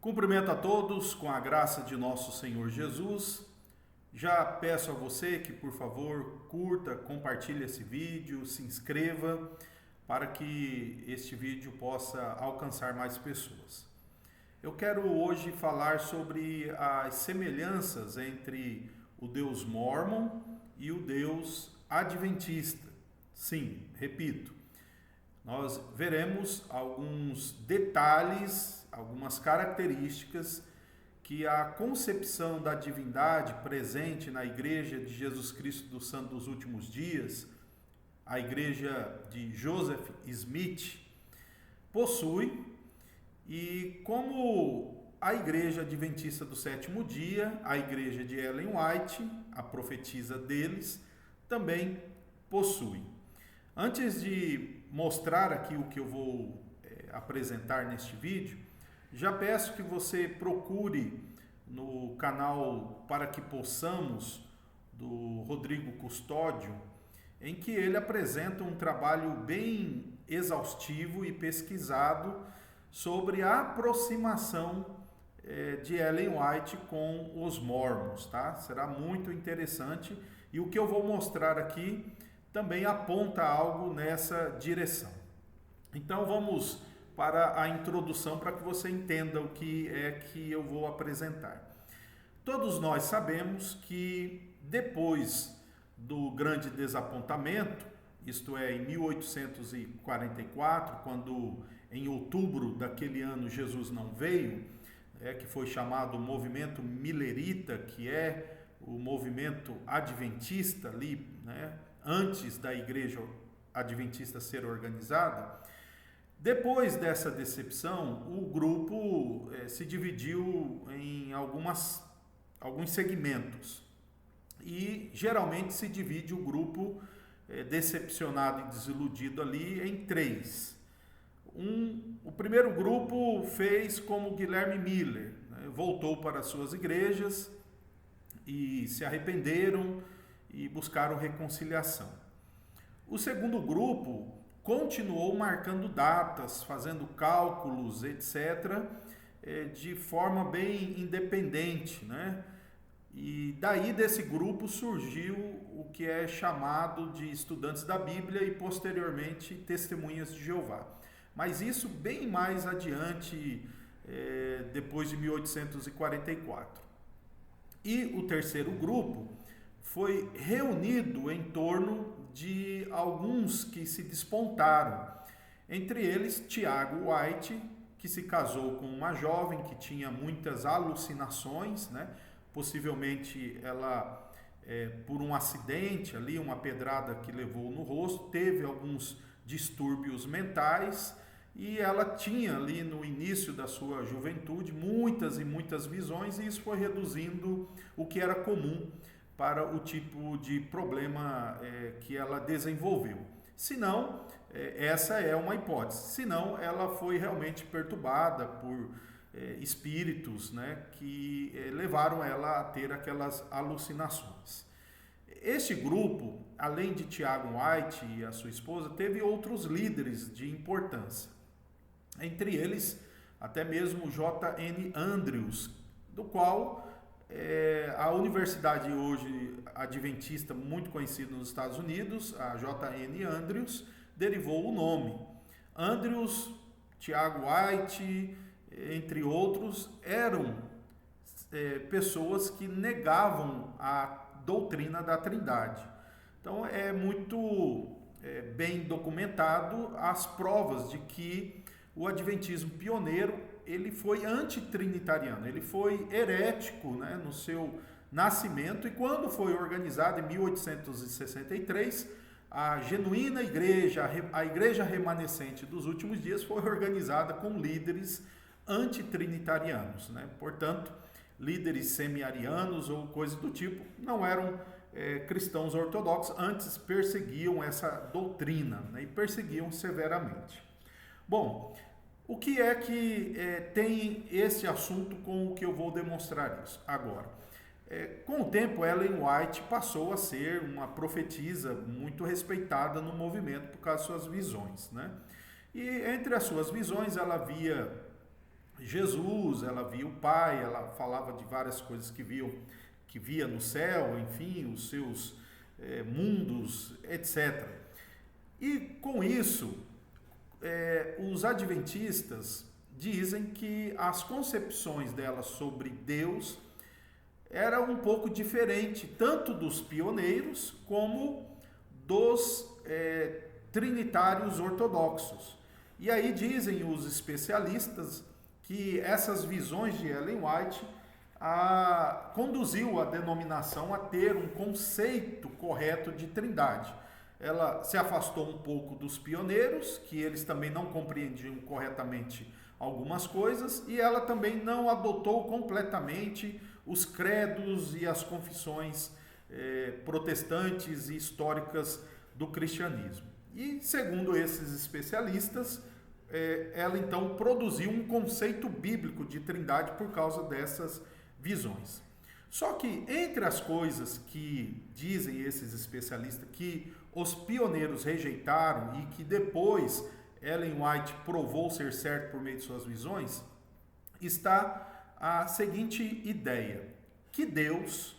Cumprimento a todos com a graça de nosso Senhor Jesus. Já peço a você que, por favor, curta, compartilhe esse vídeo, se inscreva para que este vídeo possa alcançar mais pessoas. Eu quero hoje falar sobre as semelhanças entre o Deus Mórmon e o Deus Adventista. Sim, repito, nós veremos alguns detalhes, algumas características que a concepção da divindade presente na Igreja de Jesus Cristo dos Santos dos Últimos Dias, a Igreja de Joseph Smith, possui, e como a Igreja Adventista do Sétimo Dia, a Igreja de Ellen White, a profetisa deles, também possui. Antes de mostrar aqui o que eu vou apresentar neste vídeo, já peço que você procure no canal Para Que Possamos, do Rodrigo Custódio, em que ele apresenta um trabalho bem exaustivo e pesquisado sobre a aproximação de Ellen White com os Mormons, tá? Será muito interessante e o que eu vou mostrar aqui também aponta algo nessa direção. Então vamos para a introdução para que você entenda o que é que eu vou apresentar. Todos nós sabemos que depois do grande desapontamento, isto é, em 1844, quando em outubro daquele ano Jesus não veio, que foi chamado o movimento Millerita, que é o movimento adventista ali, né, antes da Igreja Adventista ser organizada. Depois dessa decepção, o grupo se dividiu em alguns segmentos. E geralmente se divide o grupo decepcionado e desiludido ali em três. O primeiro grupo fez como Guilherme Miller, né, voltou para suas igrejas e se arrependeram e buscaram reconciliação. O segundo grupo continuou marcando datas, fazendo cálculos, etc., de forma bem independente, né? E daí desse grupo surgiu o que é chamado de estudantes da Bíblia e posteriormente testemunhas de Jeová. Mas isso bem mais adiante, depois de 1844. E o terceiro grupo foi reunido em torno de alguns que se despontaram. Entre eles, Tiago White, que se casou com uma jovem que tinha muitas alucinações, né? Possivelmente ela, por um acidente ali, uma pedrada que levou no rosto, teve alguns distúrbios mentais e ela tinha ali no início da sua juventude muitas e muitas visões e isso foi reduzindo o que era comum para o tipo de problema que ela desenvolveu. Se não, essa é uma hipótese. Se não, ela foi realmente perturbada por espíritos, né, que levaram ela a ter aquelas alucinações. Este grupo, além de Tiago White e a sua esposa, teve outros líderes de importância. Entre eles, até mesmo J.N. Andrews, do qual a universidade hoje adventista muito conhecida nos Estados Unidos, a J.N. Andrews, derivou o nome. Andrews, Tiago White, entre outros, eram pessoas que negavam a doutrina da Trindade. Então é muito bem documentado as provas de que o adventismo pioneiro ele foi antitrinitariano, ele foi herético, né, no seu nascimento, e quando foi organizado em 1863, a genuína igreja, a igreja remanescente dos últimos dias, foi organizada com líderes antitrinitarianos, né? Portanto, líderes semi-arianos ou coisas do tipo, não eram cristãos ortodoxos, antes perseguiam essa doutrina, né, e perseguiam severamente. Bom, o que é que tem esse assunto com o que eu vou demonstrar isso agora? Com o tempo, Ellen White passou a ser uma profetisa muito respeitada no movimento por causa de suas visões, né? E entre as suas visões, ela via Jesus, ela via o Pai, ela falava de várias coisas que via no céu, enfim, os seus mundos, etc. E com isso, os adventistas dizem que as concepções dela sobre Deus era um pouco diferente, tanto dos pioneiros como dos trinitários ortodoxos. E aí dizem os especialistas que essas visões de Ellen White conduziu a denominação a ter um conceito correto de trindade. Ela se afastou um pouco dos pioneiros, que eles também não compreendiam corretamente algumas coisas, e ela também não adotou completamente os credos e as confissões protestantes e históricas do cristianismo. E, segundo esses especialistas, ela então produziu um conceito bíblico de trindade por causa dessas visões. Só que entre as coisas que dizem esses especialistas que os pioneiros rejeitaram e que depois Ellen White provou ser certo por meio de suas visões, está a seguinte ideia, que Deus,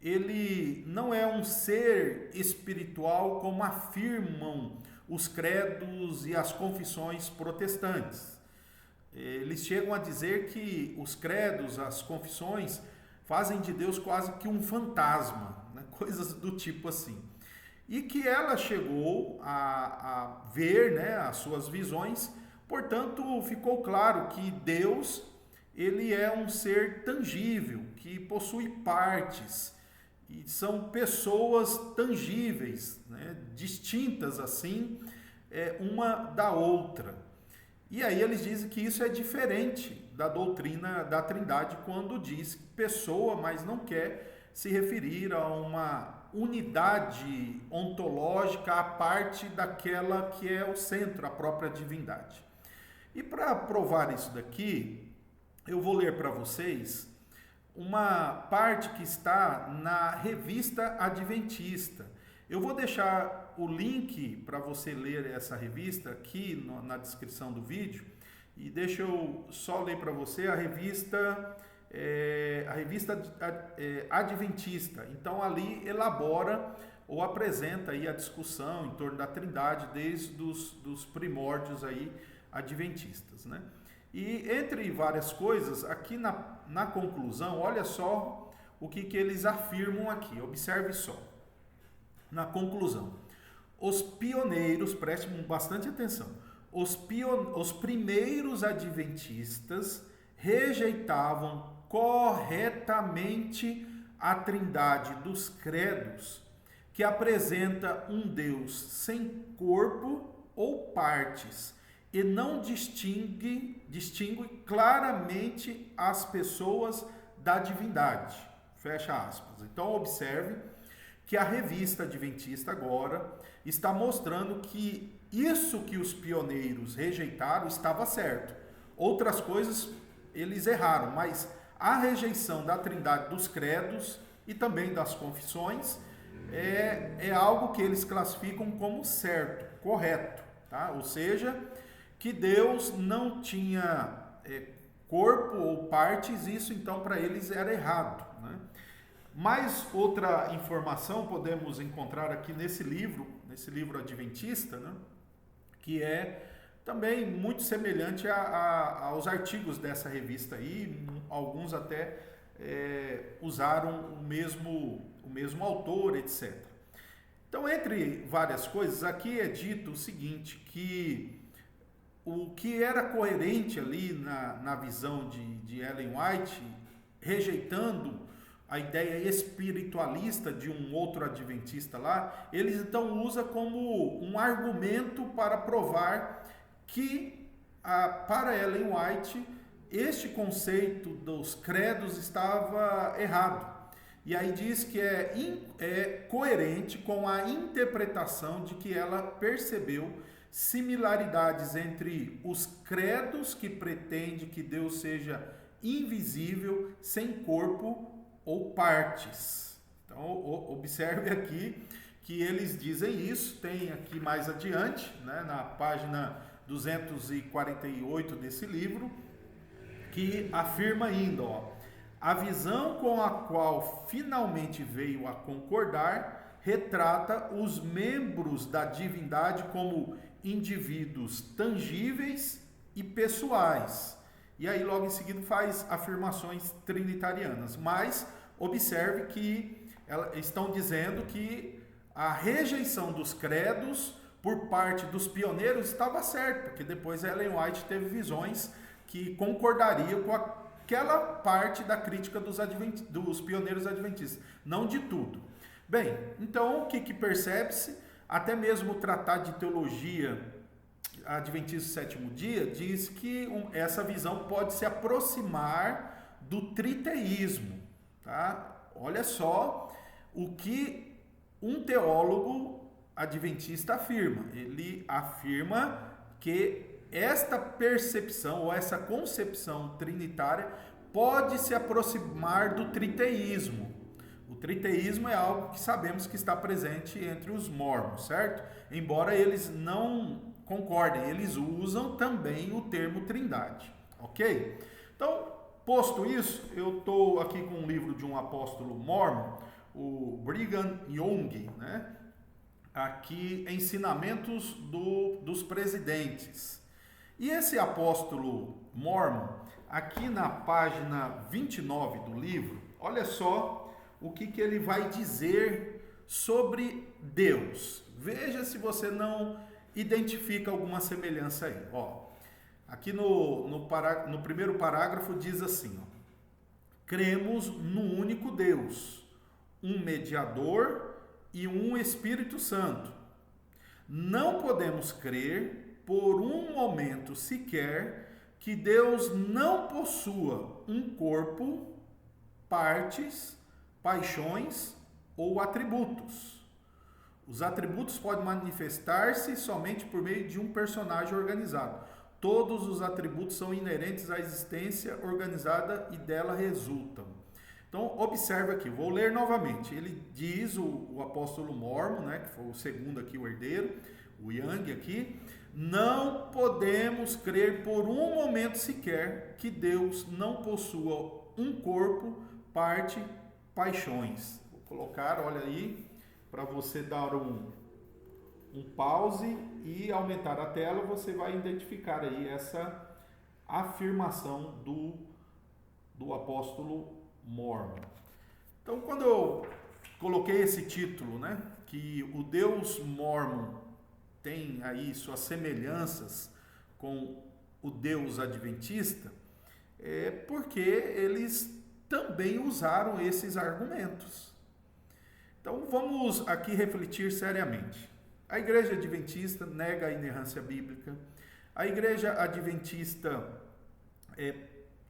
ele não é um ser espiritual como afirmam os credos e as confissões protestantes. Eles chegam a dizer que os credos, as confissões, fazem de Deus quase que um fantasma, né? Coisas do tipo assim. E que ela chegou a ver, né, as suas visões, portanto ficou claro que Deus, ele é um ser tangível, que possui partes, e são pessoas tangíveis, né, distintas assim, uma da outra. E aí eles dizem que isso é diferente da doutrina da Trindade, quando diz pessoa, mas não quer se referir a uma unidade ontológica à parte daquela que é o centro, a própria divindade. E para provar isso daqui, eu vou ler para vocês uma parte que está na Revista Adventista. Eu vou deixar o link para você ler essa revista aqui na descrição do vídeo, e deixa eu só ler para você a revista Adventista. Então ali elabora ou apresenta aí a discussão em torno da Trindade desde os primórdios aí adventistas, né? E entre várias coisas, aqui na conclusão, olha só o que eles afirmam aqui, observe só. Na conclusão, os pioneiros, prestem bastante atenção, os primeiros adventistas rejeitavam corretamente a trindade dos credos, que apresenta um Deus sem corpo ou partes, e não distingue claramente as pessoas da divindade. Fecha aspas. Então observe que a revista adventista agora está mostrando que isso que os pioneiros rejeitaram estava certo. Outras coisas eles erraram, mas a rejeição da trindade dos credos e também das confissões é algo que eles classificam como certo, correto, tá? Ou seja, que Deus não tinha corpo ou partes, isso então para eles era errado, né? Mais outra informação podemos encontrar aqui nesse livro adventista, né? Que é também muito semelhante aos artigos dessa revista aí, alguns até usaram o mesmo autor, etc. Então, entre várias coisas, aqui é dito o seguinte, que o que era coerente ali na visão de Ellen White, rejeitando a ideia espiritualista de um outro adventista lá, eles então usam como um argumento para provar que, para Ellen White, este conceito dos credos estava errado. E aí diz que é coerente com a interpretação de que ela percebeu similaridades entre os credos que pretende que Deus seja invisível, sem corpo ou partes. Então, observe aqui que eles dizem isso, tem aqui mais adiante, né, na página 248 desse livro, que afirma ainda, ó, a visão com a qual finalmente veio a concordar retrata os membros da divindade como indivíduos tangíveis e pessoais. E aí logo em seguida faz afirmações trinitarianas, mas observe que estão dizendo que a rejeição dos credos por parte dos pioneiros estava certa, porque depois Ellen White teve visões que concordariam com aquela parte da crítica dos pioneiros adventistas, não de tudo. Bem, então o que percebe-se? Até mesmo o Tratado de Teologia Adventista do Sétimo Dia diz que essa visão pode se aproximar do triteísmo. Tá? Olha só o que um teólogo adventista afirma. Ele afirma que esta percepção ou essa concepção trinitária pode se aproximar do triteísmo. O triteísmo é algo que sabemos que está presente entre os mormons, certo? Embora eles não concordem, eles usam também o termo trindade, ok? Então, posto isso, eu estou aqui com um livro de um apóstolo mormon, o Brigham Young, né? Aqui, Ensinamentos dos Presidentes. E esse apóstolo mormon, aqui na página 29 do livro, olha só o que ele vai dizer sobre Deus. Veja se você não identifica alguma semelhança aí. Ó, aqui no primeiro parágrafo diz assim, ó, cremos no único Deus, um mediador e um Espírito Santo. Não podemos crer por um momento sequer que Deus não possua um corpo, partes, paixões ou atributos. Os atributos podem manifestar-se somente por meio de um personagem organizado. Todos os atributos são inerentes à existência organizada e dela resultam. Então, observe aqui, vou ler novamente. Ele diz, o apóstolo mormon, né, que foi o segundo aqui, o herdeiro, o Young aqui, não podemos crer por um momento sequer que Deus não possua um corpo, parte, paixões. Vou colocar, olha aí, para você dar um pause e aumentar a tela, você vai identificar aí essa afirmação do apóstolo mormon. Então, quando eu coloquei esse título, né, que o Deus mormon tem aí suas semelhanças com o Deus adventista, é porque eles também usaram esses argumentos. Então, vamos aqui refletir seriamente. A Igreja Adventista nega a inerrância bíblica. A Igreja Adventista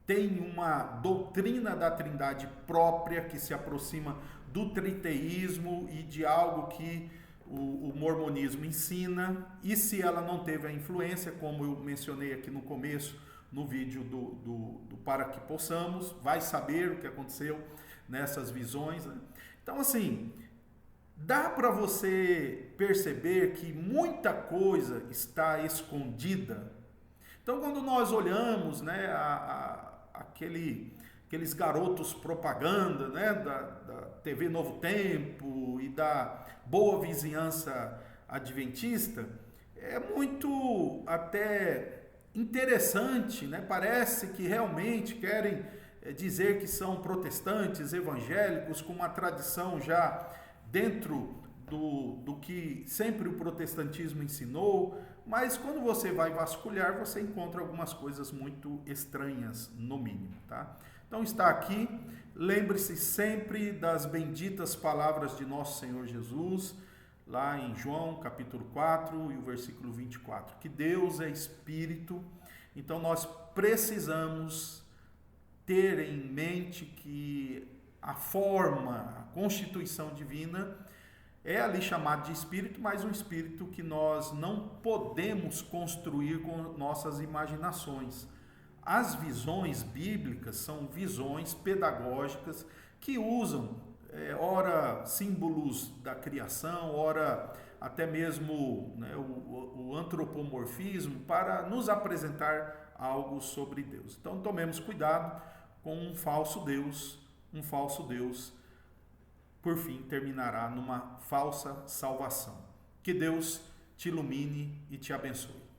tem uma doutrina da Trindade própria que se aproxima do triteísmo e de algo que o mormonismo ensina. E se ela não teve a influência, como eu mencionei aqui no começo, no vídeo do Para Que Possamos, vai saber o que aconteceu nessas visões, né? Então, assim, dá para você perceber que muita coisa está escondida. Então, quando nós olhamos, né, aqueles garotos propaganda, né, da TV Novo Tempo e da Boa Vizinhança Adventista, é muito até interessante, né? Parece que realmente querem dizer que são protestantes, evangélicos, com uma tradição já dentro do que sempre o protestantismo ensinou, mas quando você vai vasculhar, você encontra algumas coisas muito estranhas, no mínimo, tá? Então está aqui, lembre-se sempre das benditas palavras de nosso Senhor Jesus, lá em João capítulo 4 e o versículo 24, que Deus é Espírito, então nós precisamos ter em mente que a forma, a constituição divina é ali chamado de Espírito, mas um Espírito que nós não podemos construir com nossas imaginações. As visões bíblicas são visões pedagógicas que usam ora símbolos da criação, ora até mesmo, né, o antropomorfismo para nos apresentar algo sobre Deus. Então tomemos cuidado com um falso Deus. Um falso Deus, por fim, terminará numa falsa salvação. Que Deus te ilumine e te abençoe.